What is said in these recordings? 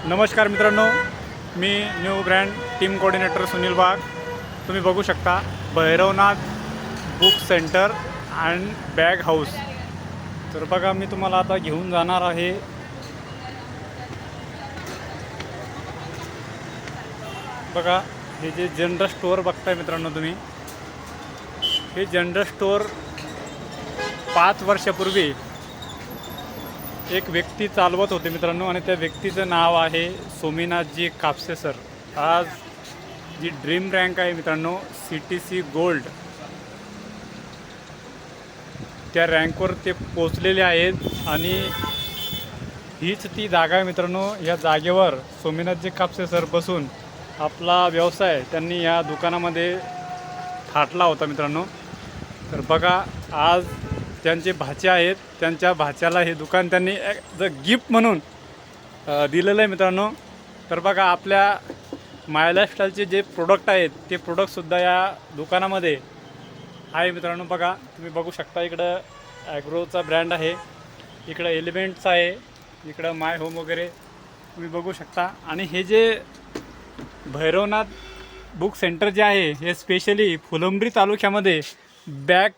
नमस्कार मित्रांनो, मी new brand team coordinator Sunil Wagh. तुम्ही बघू शकता Bhairavnath book centre and bag house. तर बघा, मी तुम्हाला आता घेऊन जाणार आहे बघा, हे जे जनरल स्टोअर बघताय मित्रांनो तुम्ही, हे जनरल स्टोअर 5 वर्षापूर्वी एक व्यक्ती चालवत होते मित्रांनो, आणि त्या व्यक्तीचं नाव आहे सोमीनाथजी कापसे सर. आज जी ड्रीम रँक आहे मित्रांनो CTC गोल्ड, त्या रँकवर ते पोचलेले आहेत. आणि हीच ती जागा आहे मित्रांनो. या जागेवर सोमीनाथजी कापसे सर बसून आपला व्यवसाय त्यांनी या दुकानामध्ये थाटला होता मित्रांनो. तर बघा, आज त्यांचे भाचे आहेत, त्यांच्या भाच्याला हे दुकान त्यांनी गिफ्ट म्हणून दिलेलं आहे मित्रांनो. तर बघा, आपल्या माय लाईफस्टाईलचे जे प्रोडक्ट आहेत ते प्रोडक्टसुद्धा या दुकानामध्ये आहे मित्रांनो. बघा, तुम्ही बघू शकता, इकडं ॲग्रोचा ब्रँड आहे, इकडं एलिमेंट्स आहे, इकडं माय होम वगैरे तुम्ही बघू शकता. आणि हे जे भैरवनाथ बुक सेंटर जे आहे, हे स्पेशली फुलंब्री तालुक्यामध्ये बॅग,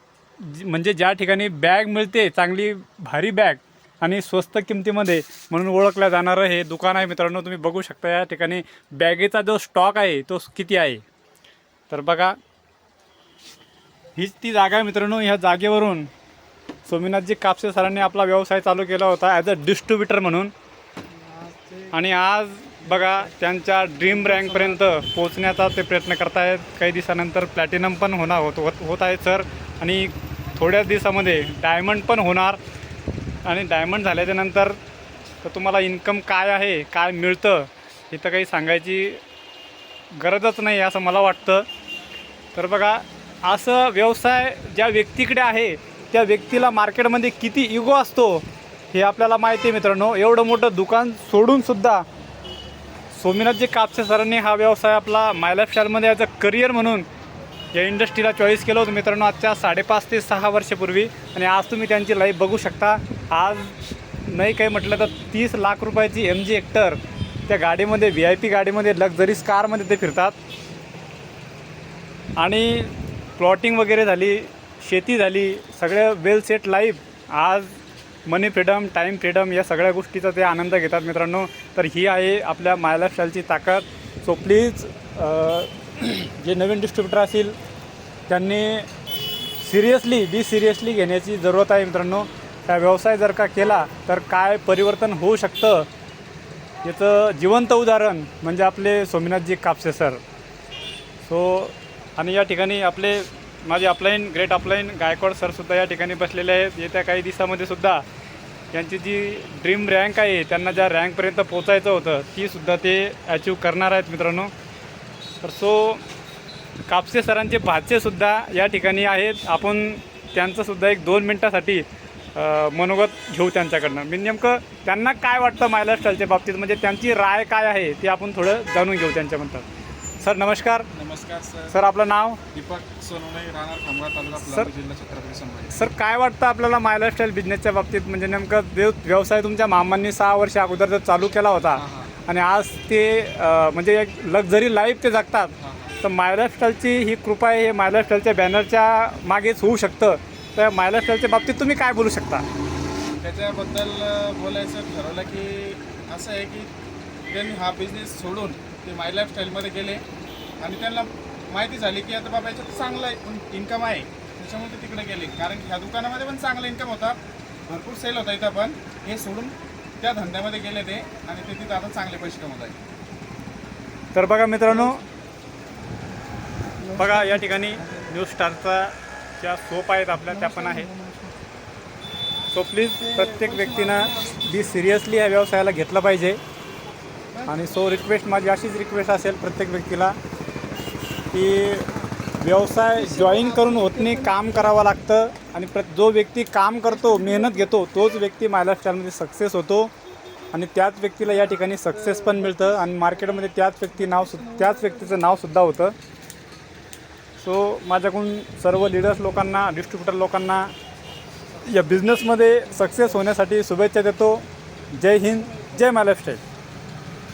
म्हणजे ज्या ठिकाणी बॅग मिळते, चांगली भारी बॅग आणि स्वस्त किमतीमध्ये म्हणून ओळखलं जाणारं हे दुकान आहे मित्रांनो. तुम्ही बघू शकता या ठिकाणी बॅगेचा जो स्टॉक आहे तो किती आहे. तर बघा, हीच ती जागा आहे मित्रांनो. ह्या जागेवरून सोमीनाथजी कापसे सरांनी आपला व्यवसाय चालू केला होता ॲज अ डिस्ट्रीब्युटर म्हणून. आणि आज बघा, त्यांच्या ड्रीम रँकपर्यंत पोचण्याचा ते प्रयत्न करत आहेत. काही दिवसानंतर प्लॅटिनम पण होत आहे सर, आणि थोड्याच दिवसामध्ये डायमंड पण होणार. आणि डायमंड झाल्याच्यानंतर तर तुम्हाला इन्कम काय आहे, काय मिळतं, हे तर काही सांगायची गरजच नाही असं मला वाटतं. तर बघा, असं व्यवसाय ज्या व्यक्तीकडे आहे त्या व्यक्तीला मार्केटमध्ये किती इगो असतो हे आपल्याला माहिती आहे मित्रांनो. एवढं मोठं दुकान सोडूनसुद्धा सोमीनाथजी कापसे सरांनी हा व्यवसाय आपला माय लाईफस्टाईलमध्ये ॲज अ करिअर म्हणून या इंडस्ट्रीला चॉईस केलं होतं मित्रांनो, आजच्या 5.5 ते 6 वर्षापूर्वी. आणि आज तुम्ही त्यांची लाईफ बघू शकता. आज नाही काही म्हटलं तर 30 लाख रुपयाची MG हेक्टर त्या गाडीमध्ये, VIP गाडीमध्ये, लक्झरीज कारमध्ये ते फिरतात. आणि प्लॉटिंग वगैरे झाली, शेती झाली, सगळं वेल सेट लाईफ. आज मनी फ्रीडम, टाईम फ्रीडम या सगळ्या गोष्टीचा ते आनंद घेतात मित्रांनो. तर ही आहे आपल्या माय लाईफस्टाईलची ताकद. सो प्लीज, जे नवीन डिस्ट्रीब्युटर असतील त्यांनी सिरियसली घेण्याची जरूरत आहे मित्रांनो. हा व्यवसाय जर का केला तर काय परिवर्तन होऊ शकतं याचं जिवंत उदाहरण म्हणजे आपले सोमीनाथजी कापसे सर. सो, आणि या ठिकाणी माझे ग्रेट अपलाईन गायकवाड सरसुद्धा या ठिकाणी बसलेले आहेत. येत्या काही दिवसामध्ये सुद्धा यांची जी ड्रीम रँक आहे, त्यांना ज्या रँकपर्यंत पोचायचं होतं तीसुद्धा ते अचीव करणार आहेत मित्रांनो. तर सो, कापसे सरांचे भाचेसुद्धा या ठिकाणी आहेत. आपण त्यांचंसुद्धा एक 2 मिनटासाठी मनोगत घेऊ त्यांच्याकडनं. मी नेमकं त्यांना काय वाटतं माय लाईफस्टाईलच्या बाबतीत, म्हणजे त्यांची राय काय आहे ते आपण थोडं जाणून घेऊ त्यांच्याबद्दल. सर नमस्कार. नमस्कार सर. सर, आपलं नाव? दीपक सोनवणे, राहणार खामगाव तालुका, पुलाव जिल्हा, छत्रपती संभाजी. सर, काय वाटतं आपल्याला माय लाईफस्टाईल बिझनेसच्या बाबतीत, म्हणजे नेमकं व्यवसाय तुमच्या मामांनी 6 वर्ष अगोदर जर चालू केला होता आणि आज ते म्हणजे एक लक्झरी लाईफ ते जगतात. तर माय लाईफस्टाईलची ही कृपा आहे, हे माय लाईफस्टाईलच्या बॅनरच्या मागेच होऊ शकतं. तर माय लाईफस्टाईलच्या बाबतीत तुम्ही काय बोलू शकता? त्याच्याबद्दल बोलायचं ठरवलं की असं आहे की त्यांनी हा बिझनेस सोडून ते माय लाईफस्टाईलमध्ये गेले आणि त्यांना माहिती झाली की आता बाबा याच्यात चांगलं इन्कम आहे, त्याच्यामुळे ते तिकडे गेले. कारण ह्या दुकानामध्ये पण चांगला इन्कम होता, भरपूर सेल होता इथं, पण हे सोडून त्या धंद्यामध्ये गेले ते, आणि ते तिथं आता चांगले पैसे कमवत आहेत. तर बघा मित्रांनो, बघा या ठिकाणी न्यू स्टारचा ज्या सोप आहेत आपल्या त्या पण आहे. सो प्लीज, प्रत्येक व्यक्तीनं सिरियसली या व्यवसायाला घेतलं पाहिजे. आणि माझी अशीच रिक्वेस्ट असेल प्रत्येक व्यक्तीला की व्यवसाय जॉईन करून होत नाही, काम करावं लागतं. आणि जो व्यक्ती काम करतो, मेहनत घेतो, तोच व्यक्ती माय लाईफस्टाईलमध्ये सक्सेस होतो. आणि त्याच व्यक्तीला या ठिकाणी सक्सेस पण मिळतं आणि मार्केटमध्ये त्याच व्यक्तीचं नावसुद्धा होतं. सो, माझ्याकडून सर्व लीडर्स लोकांना, डिस्ट्रीब्युटर लोकांना या बिझनेसमध्ये सक्सेस होण्यासाठी शुभेच्छा देतो. जय हिंद, जय माय लाईफस्टाईल.